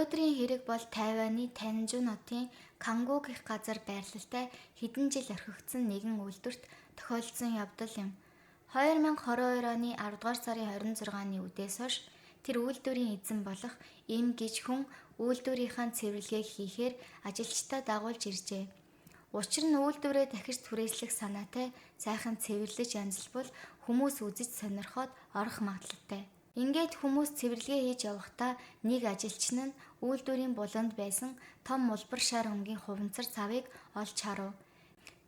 Өнөөдрийн хэрэг бол Тайваны Танжун хотын Кангу гэх газар байрлалтай хэдэн жил орхигдсон нэгэн үйлдвэрт тохиолдсон явдал юм. 2022 оны 10 дугаар сарын 26-ны үдээс хойш тэр үйлдвэрийн эзэн болох Им гэж хүн үйлдвэрийнхаа цэвэрлэгийг хийхээр ажилчдаа дагуулж иржээ. Учир нь үйлдвэрээ дахиж түрээслэх санаатай сайхан цэвэрлэж янзлбал хүмүүс үзэж сонирхоод орох магадлалтай. Ингээд хүмүүс цэвэрлэгээ хийж явахдаа нэг ажилчин нь үйлдвэрийн буланд байсан том мулбар шар өнгийн хуванцар цавыг олж харав.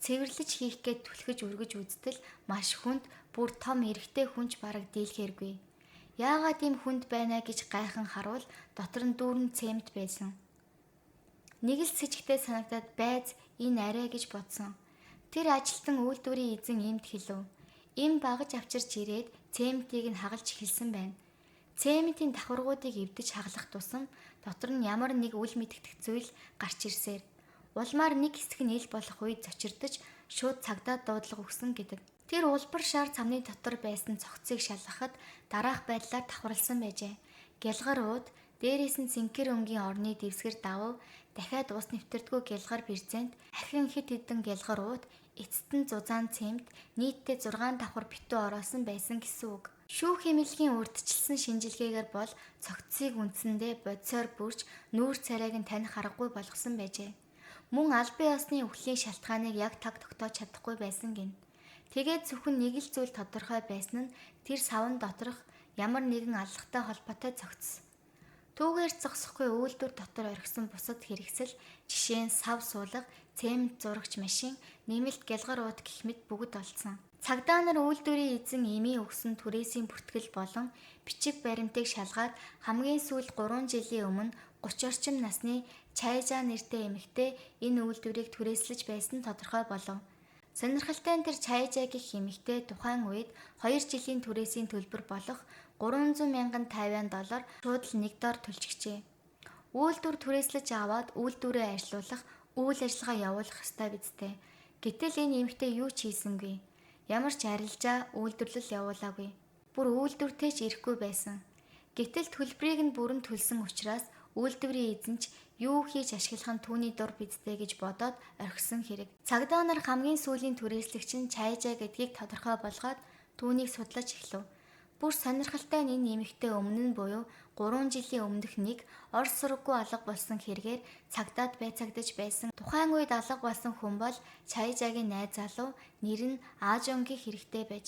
Цэвэрлэж хийх гээд түлхэж өргөж үзтэл маш хүнд, бүр том эрэгтэй хүнч бараг дийлхээргүй. Яагаад ийм хүнд байна гэж гайхан харвал дотор нь дүүрэн цемент байсан. Нэг л сэжигтэй санагдаад байз энэ арай гэж бодсон. Тэр ажилтан үйлдвэрийн эзэн Имд хэлв. Им багаж авчирч ирээд цементийг нь хагалж эхэлсэн байна. Цементийн давхаргуудыг эвдэж хагалах тусам дотор нь ямар нэг үл мэдэгдэх зүйл гарч ирсээр улмаар нэг хэсэг нь ил болох үед зочирдож шууд цагдаад дуудлага өгсөн гэдэг. Тэр улбар шар цамны дотор байсан цогцыг шалгахад дараах байдлаар давхарлсан байжээ. Гялгар ууд, дээрээс нь цэнхэр өнгийн орны дэвсгэр давав, дахиад ус нэвтэрдгүй гялгар бэрзент, ахин хэд хэдэн гялгар ууд, эцэст нь зузаан цемент, нийтдээ 6 давхар битүү ороосон байсан гэсэн үг. Шүүх хэмэлгийн урьдчилсан шинжилгээгээр бол цогцсыг үндсэндээ бодисоор бүрж нүүр царайг нь таних аргагүй болгосон байжээ. Мөн албан ёсны өхлийн шалтгааныг яг таг тогтоож чадахгүй байсан гин. Тэгээд зөвхөн нэг л зүйл тодорхой байсан нь тэр савн доторх ямар нэгэн аллагатай холбоотой цогц. Түүгээр зогсохгүй үйлдвэр дотор орхисон бусад хэрэгсэл, жишээ нь сав суулга, цемент зурагч машин, нэмэлт гялгар ууд гэх мэт бүгд олдсон. Цагдаа нар үйлдвэрийн эзэн Имийн өгсөн түрээсийн бүртгэл болон бичиг баримтыг шалгаад хамгийн сүүлд 3 жилийн өмнө 30 орчим насны Чайжа нэртэй эмэгтэй энэ үйлдвэрийг түрээслэж байсан тодорхой болов. Сонирхолтой нь тэр Чайжа гэх эмэгтэй тухайн үед 2 жилийн түрээсийн төлбөр болох 300 мянган тайван доллар шууд л нэг дор төлчихжээ. Үйлдвэр түрээслэж аваад үйлдвэрээ ажилуулах, үйл ажиллагаа явуулах ёстой бидтэй. Гэтэл энэ эмэгтэй юу ч хийсэнгүй. Ямар ч арилжаа үйлдвэрлэл явуулаагүй. Бүр үйлдвэртэй ч ирэхгүй байсан. Гэтэл төлбөрийг нь бүрэн төлсөн учраас үйлдвэрийн эзэн ч юу хийж ашиглах нь түүний дур бидтэй гэж бодоод орхисон хэрэг. Цагдаа нар хамгийн сүүлийн түрээслэгч нь Чайжа гэдгийг тодорхой болгоод түүнийг судлаж эхлэв. Бүр сонирхолтой нь энэ эмэгтэй өмнө нь буюу 3 жилийн өмнөх нэг орс сураггүй алга болсон хэрэгээр цагдаад байцаагдаж байсан. Тухайн үед алга болсон хүн бол Чайжагийн найз залуу, нэр нь Аажунгийн хэрэгтэй байж.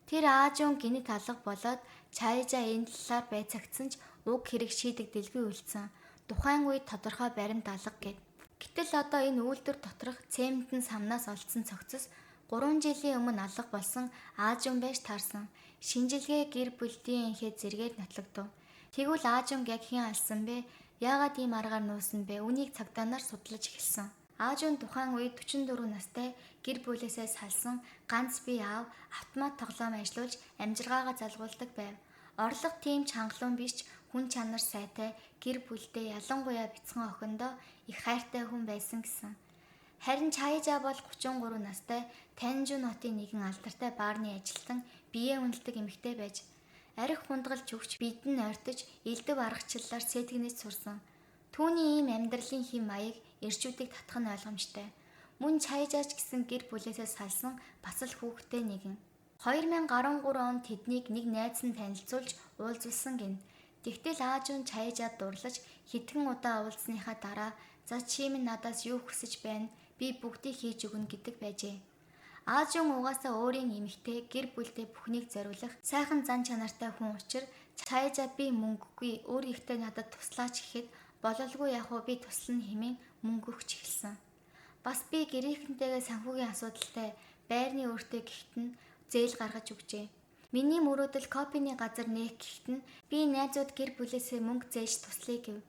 Тэр Аажун гинэт алга болоод Чайжа энэ талаар байцаагдсан ч уг хэрэг шийдэгдэлгүй үлдсэн. Тухайн үед тодорхой баримт алга гэд. Гэтэл одоо энэ үйлдвэр доторх цементэн самнаас олдсон цогцос 3 жилийн өмнө алга болсон Аажун байж таарсан. Шинжилгээ гэр бүлийн энхээ зэргээр нотлогдов. Тэгвэл Аажун яг хэн алсан бэ? Яагаад ийм аргаар нуусан бэ? Үнийг цагдаа нар судлаж эхэлсэн. Аажун тухайн үед 44 настай, гэр бүлээсээ салсан, ганц бие аав, автомат тоглоом ажиллуулж амжиргаагаа залгуулдаг байв. Орлого тийм ч хангалуун биш, хүн чанар сайтай, гэр бүлдээ ялангуяа бяцхан охиндоо их хайртай хүн байсан гэсэн. Харин Чайжа бол 33 настай, Танжун хотын нэгэн алдартай баарны ажилтан, биеэ үнэлдэг эмэгтэй байж арх хундагалж өгч бидэнд ойртож элдв аргачлалаар сэтгэнэж сурсан. Түүний ийм амьдралын хэм маяг эрчүүдийг татах нь ойлгомжтой. Мөн Чайжаач гэсэн гэр бүлээсээ салсан бас л хүүхэдтэй нэгэн. 2013 онд тэднийг нэг найз нь танилцуулж уулзуулсан гин. Тэгтэл Аажун Чайжаад дурлаж хэдхэн удаа уулзсныхаа дараа за чи минь надаас юу хүсэж байна? Би бүгдийг хийж өгнө гэдэг байжээ. Аажун угаасаа өөрийн эмэгтэй гэр бүлтэй бүхнийг зориулах сайхан зан чанартай хүн учраас Чайжа би мөнгөгүй өөр ихтэй надад туслаач гэхэд бололгүй яг уу би туслана хэмээн мөнгө өгч эхэлсэн. Бас би гэрээхэнтэйгээ санхүүгийн асуудалтай байрны өөртөө гэхэд нь зээл гаргаж өгчээ. Миний мөрөөдөл копины газар нээх гэхэд нь би найзууд гэр бүлээсээ мөнгө зээлж туслая гэв.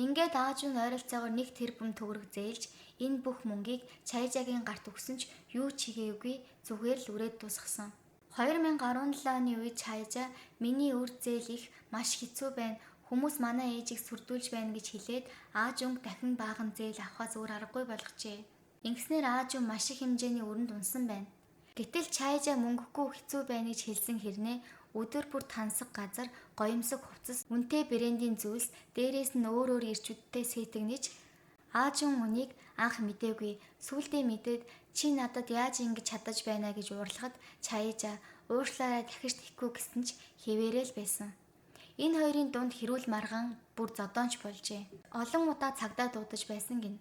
Ингээд Аажун ойролцоогоор 1 тэрбум төгрөг зээлж энэ бүх мөнгийг Чайжагийн гарт өгсөн ч юу ч хийгээгүй, зүгээр л үрээд дуусгасан. 2017 оны үед Чайжа миний үр зээл их маш хэцүү байна. Хүмүүс манай ээжийг сүрдүүлж байна гэж хэлээд Аажунг дахин баахан зээл авахаа зүгээр аргагүй болгожээ. Ингэснээр Аажун маш их хэмжээний өрөнд унсан байна. Гэтэл Чайжа мөнгөгүй хэцүү байна гэж хэлсэн хэрнээ өдөр бүр тансаг газар, гоёмсог хувцас, үнэтэй брендийн зүйлс, дээрээс нь өөр ирчүүдтэй сэтгэнэж Аажун үнийг анх мэдээгүй. Сүүлдээ мэдээд чи надад яаж ингэж чадаж байна гэж уурлахад Чаежа уушлаарай дахиж тэхгүй гэсэн ч хэвээрэл байсан. Энэ хоёрын дунд хэрүүл маргаан бүр зодоонч болжээ. Олон удаа цагдаа дуудаж байсан гин.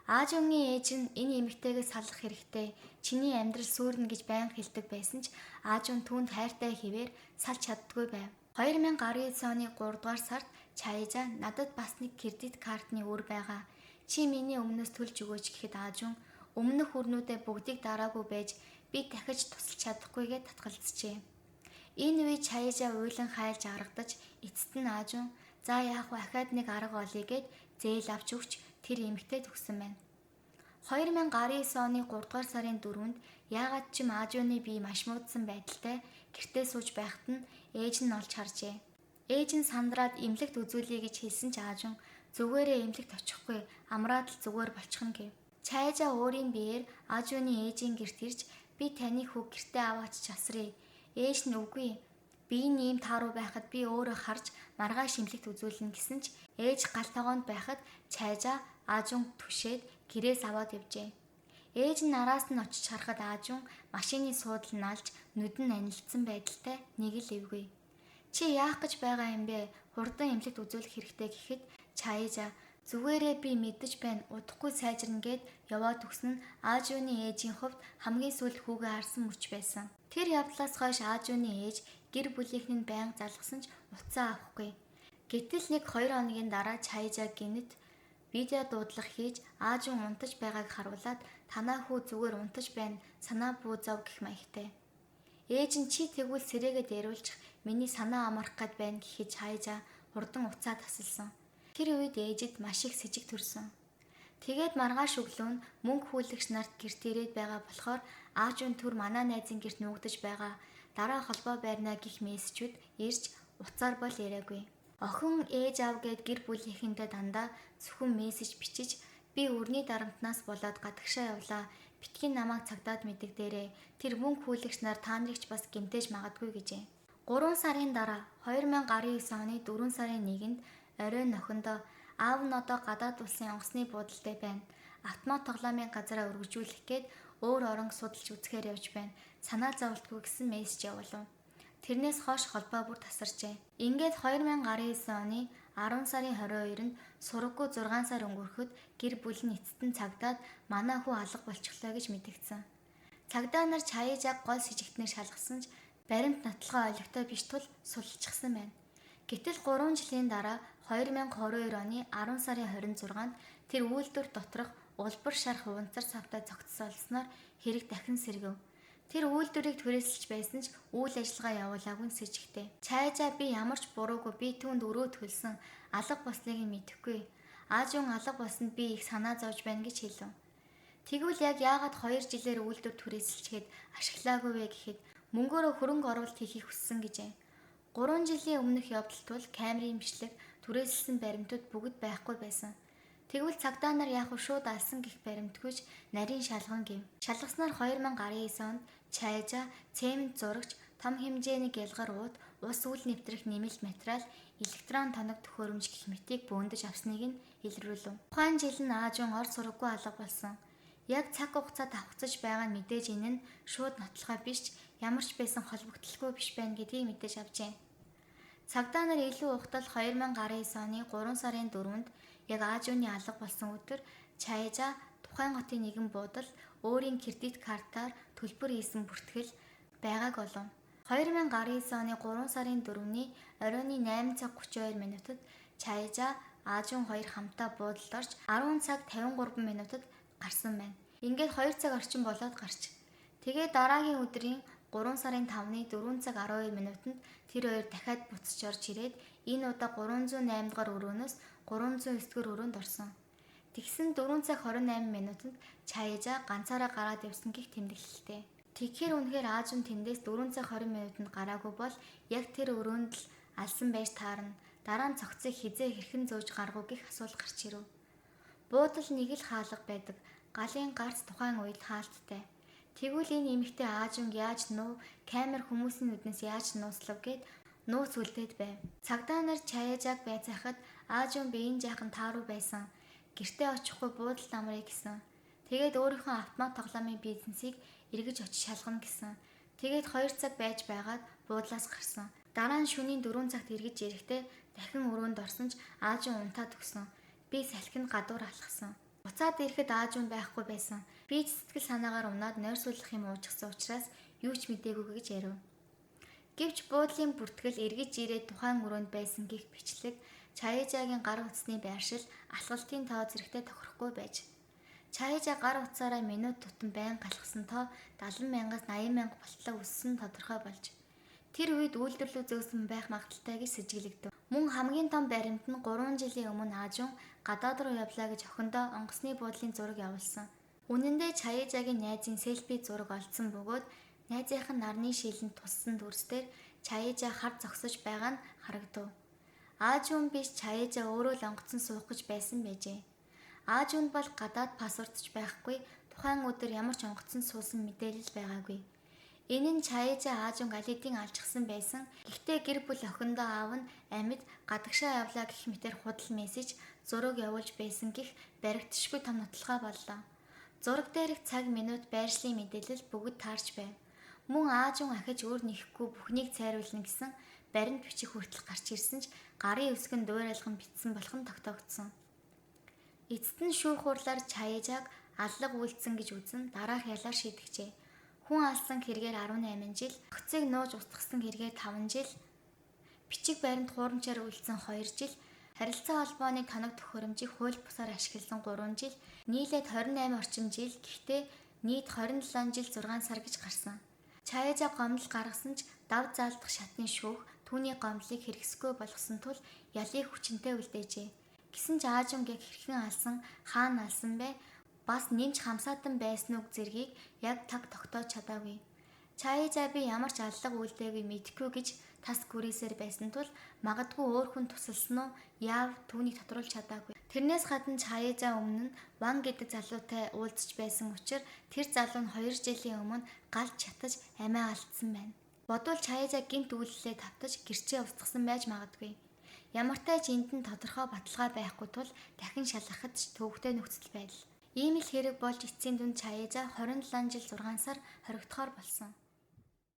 Аажунгийн ээж нь энэ эмэгтэйгээс салах хэрэгтэй. Чиний амьдрал сүрнэ гэж байнга хэлдэг байсан ч Аажун түүнд хайртай хэвээр салж чаддгүй байв. 2019 оны 3 дугаар сард Чаежа надад бас нэг кредит картны үр байгаа. Чи миний өмнөөс төлж өгөөч гэхэд Аажун өмнөх үрнүүдээ бүгдийг дараагүй байж би дахиж тусалж чадахгүйгээ татгалзжээ. Энэ үе Чаежа уйлан хайлж аргадаж эцэст нь Аажун за яах вэ ахаад нэг арга олъё гэд зээл авч өгч тэр эмэгтэйд өгсөн байна. 2019 оны 3 дугаар сарын 4-нд яагаад ч Аажууны бие маш муудсан байдалтай гэртээ сууж байхад нь ээж нь олж харжээ. Ээж нь сандраад эмнэлэгт үзүүлье гэж хэлсэн ч Аажун зүгээрээ эмнэлэгт очихгүй амраад л зүгээр болчихно гэв. Чаежа өөрийн биеэр Аажууны ээжийн гэрт ирж би таны хүүг гэртээ аваач часрыг. Ээж нь үгүй. Би ийм тааруу байхад би өөрөө харж маргааш эмнэлэгт үзүүлнэ гэсэн ч ээж гал тогоонд байхад Чаежа Аажун түшээд гэрээс аваад явжээ. Ээж нь араас нь очиж харахад Аажун машины суудлыг наалж нүдэн анилдсан байдалтай нэг л эвгүй. Чи яах гэж байгаа юм бэ? Хурдан эмнэлэгт үзүүлэх хэрэгтэй гэхэд Чаежа зүгээрээ би мэдэж байна удахгүй сайжирна гэд яваад өгсөн нь Аажууны ээжийн хувьд хамгийн сүүлд хүүгээ харсан мөч байсан. Тэр явдлаас хойш Аажууны ээж гэр бүлийнхэн нь байнга залгсан ч уцаа авахгүй. Гэтэл нэг 2 хоногийн дараа Чаежа гинэт видео дуудлага хийж Аажун унтаж байгааг харуулад танаа хүү зүгээр унтаж байна санаа буузав гэх маягтай. Ээж нь чи тэгвэл сэрээгээ дээруулчих миний санаа амарх гээд байна гэхэд Чаежа хурдан уцаа тасалсан. Тэр үед ээжид маш их сэжиг төрсөн. Тэгээд маргааш өглөө нь мөнгө хүлэгч нарт гэрт ирээд байгаа болохоор Аажун түр манаа найзын гэрт нуугдаж байгаа. Дараа холбоо байрнаа гих мессежүүд ирж уцаар бол яриагүй. Охин ээж аав гэд гэр бүлийнхэнтэй дандаа зөвхөн мессеж бичиж би өрний дарамтнаас болоод гадагшаа явлаа. Битгий намайг цагдаад мэддэг дээрээ тэр мөнгө хүлэгч нар та нарыг ч бас гэмтээж магадгүй гэжээ. 3 сарын дараа 2019 оны 4 сарын 1-нд оройн охиндоо аав нь одоо гадаад улсын онгоцны буудалтай байна. Автомат тоглоомын газараа өргөжүүлэх гээд өөр орон судалж үзэхээр явж байна. Санаа зовлтгүй гэсэн мессеж явуулав. Тэрнээс хойш холбоо бүр тасарчээ. Ингээд 2019 оны 10 сарын 22-нд сураггүй 6 сар өнгөрөхөд гэр бүл нь эцэст нь цагдаад манай хүү алга болчихлоо гэж мэдгдсэн. Цагдаа нар Чаежаг гол сэжигтнэр шалгасан ч баримт нотлохоо ойлгохтой биш тул сулчихсан байна. Гэтэл 3 жилийн дараа 2022 оны 10 сарын 26-нд тэр үйлдвэр доторх улбар шарх унцар савтай зогтсолсноор хэрэг дахин сэргэв. Тэр үйлдвэрийг түрээсэлж байсан ч үйл ажиллагаа явуулаагүй сэжигтэй. Чаежа би ямар ч буруугүй би түүнд өрөө төлсөн алга болсныг мэдэхгүй. Аажун алга болсонд би их санаа зовж байна гэж хэлв. Тэгвэл яг яагаад 2 жилээр үйлдвэр түрээсэлчгээд ашиглаагүй вэ гэхэд мөнгөөрөө хөрөнгө оруулалт хийхийг хүссэн гэжээ. 3 жилийн өмнөх явдалт бол камерын бичлэг түрээсэлсэн баримтууд бүгд байхгүй байсан. Тэгвэл цагдаа нар яах вэ шууд алсан гих баримтгүйж нарийн шалган гэв. Шалгаснаар 2019 онд Чаежа цемент зурагч том хэмжээний гялгар ууд, ус үл нэвтрэх нэмэлт материал, электрон тоног төхөөрөмж гэх мэтийг бөөндөж авсныг нь илрүүлв. Тухайн жил нь Аажун ор сураггүй алга болсон. Яг цаг хугацаанд авахцаж байгаа нь мэдээж энэ нь шууд нотлохоо биш ч ямар ч байсан холбогдлолгүй биш байна гэдгийг мэдээж авчээ. Цагдаа нар илүү ухтал 2019 оны 3 сарын 4-нд яг Аажууны алга болсон өдөр Чаежа тухайн хотын нэгэн буудал өөрийн кредит картаар төлбөр хийсэн бүртгэл байгааг олов. 2019 оны 3 сарын 4-ний оройн 8:32 минутад Чаежа Аажун хоёр хамтаа буудалд орж 10 цаг 53 минутад гарсан байна. Ингээд 2 цаг орчим болоод гарч. Тэгээд дараагийн өдрийн 3 сарын 5-ны 4 цаг 12 минутанд тэр хоёр дахиад буцаж орж ирээд энэ удаа 308 дугаар өрөөнөөс 309 дугаар өрөөнд орсон. Тэгсэн 4 цаг 28 минутанд Чаежа ганцаараа гараад явсан гих тэмдэглэлтэй. Тэгэхээр үнэхээр Аажун тэндээс 4 цаг 20 минутанд гараагүй бол яг тэр өрөөнд л алсан байж таарна. Дараа нь цогцыг хизээ хэрхэн зөөж гаргуу гих асуулт гарч ирэв. Буудал нэг л хаалга байдаг. Галын гарц тухайн үед хаалттай. Тэгвэл энэ эмэгтэй Аажунг яаж нуув, камер хүмүүсийн нүднээс яаж нууцлав гэд нууц үлдээд байв. Цагдаа нар Чаяжаг байцаахад Аажун биеийн жаахан таа руу байсан. Гэртээ очихгүй буудалд амрыг гэсэн. Тэгээд өөрийнхөө автомат тоглоомын бизнесийг эргэж очиж шалгана гэсэн. Тэгээд 2 цаг байж байгаад буудлаас гарсан. Дараа нь шөнийн 4 цагт эргэж ирэхдээ дахин өрөөнд орсон ч Аажун унтаад өгсөн. Би салхинд гадуур алхсан. Буцаад ирэхэд Аажун байхгүй байсан. Би ч сэтгэл санаагаар унаад нойрсуулах юм уужсан учраас юу ч мэдээгүй гэж ярив. Гэвч буудлын бүртгэл эргэж ирээд тухайн өрөөнд байсан гих бичлэг Чаяжагийн гар утасны байршил алхалтын тоо зэрэгтэй тохирохгүй байж. Чаяжаа гар утсаараа минут тутам байн галхсан тоо 70,000-аас 80,000 болтлоо өссөн тодорхой болж. Тэр үед үйлдвэрлэл зөөсөн байх магадaltaй гэж сэжиглэгдэв. Мөн хамгийн том баримт нь 3 жилийн өмнө Аажун гадаад руу явлаа гэж охиндоо онгоцны буудлын зураг явуулсан. Үнэн дээр Чаяжагийн найзын селфи зураг олдсон бөгөөд найзынх нь нарны шилэнд туссан дүрсээр Чаяжаа хар зогсож байгаа нь харагдав. Аажун биш Чаяжаа өөрөө л онгоцон суух гэж байсан байжээ. Аажунд бол гадаад пассвортч байхгүй, тухайн өдөр ямар ч онгоцон суусан мэдээлэл байгаагүй. Энэ нь Чаяжаа Аажунг алидын алжчихсан байсан. Гэхдээ гэр бүл охиндоо аав нь амьд гадагшаа явлаа гэх мэтээр худал мессеж зураг явуулж байсан гэх баригдшгүй том нотолгой боллоо. Зураг дээрх цаг минут байршлын мэдээлэл бүгд таарч байв. Мөн Аажун ахиж өөр нэхгүй бүхнийг цайруулна гэсэн баримт бичих хүртэл гарч ирсэн ч гарын өсгөн дуурайлган битсэн болох нь тогтоогдсон. Эцэст нь шүүх хурлаар Чаяжааг аллаг үйлдсэн гэж үзэн дараах ялаар шийдэгчээ. Хүн алсан хэрэгээр 18 жил, өгцөг нууж устгасан хэрэгээр 5 жил, бичиг баримт хуурамчаар үйлдсэн 2 жил, харилцаа холбооны тоног төхөөрөмжийг хууль бусаар ашигласан 3 жил, нийлээд 28 орчим жил, гэхдээ нийт 27 жил 6 сар гэж гарсан. Чаяжаа гомдол гаргасан ч дав заалдах шатны шүүх түүний гомдлыг хэрэгсэхгүй болгосон тул ялыг хүчинтэй үлдээжээ. Гэсэн ч Аажунг яг хэрхэн алсан, хаана алсан бэ? Бас нэмж хамсаатан байсан үг зэргийг яг таг тогтоож чадаагүй. Чаяжаа би ямар ч аллаг үйлдээгүй мэдэхгүй гэж тас гүрээсээр байсан тул магадгүй өөр хүн тусалсан уу? Яав түүнийг тодруулж чадаагүй. Тэрнээс гадна Чаяжаа өмнө нь Ван гэдэг залуутай уулзч байсан учраас тэр залуу нь 2 жилийн өмнө галж чатаж амиа алдсан байна. Бодвол Чаяжаа гинт үйлдэлээ тавтаж гэрчээ устгасан байж магадгүй. Ямартай ч энд нь тодорхой баталгаа байхгүй тул дахин шалгахад ч төвөгтэй нөхцөл байдал. Ийм л хэрэг болж эцсийн дүнд Чаяжаа 27 жил 6 сар хоригдохоор болсон.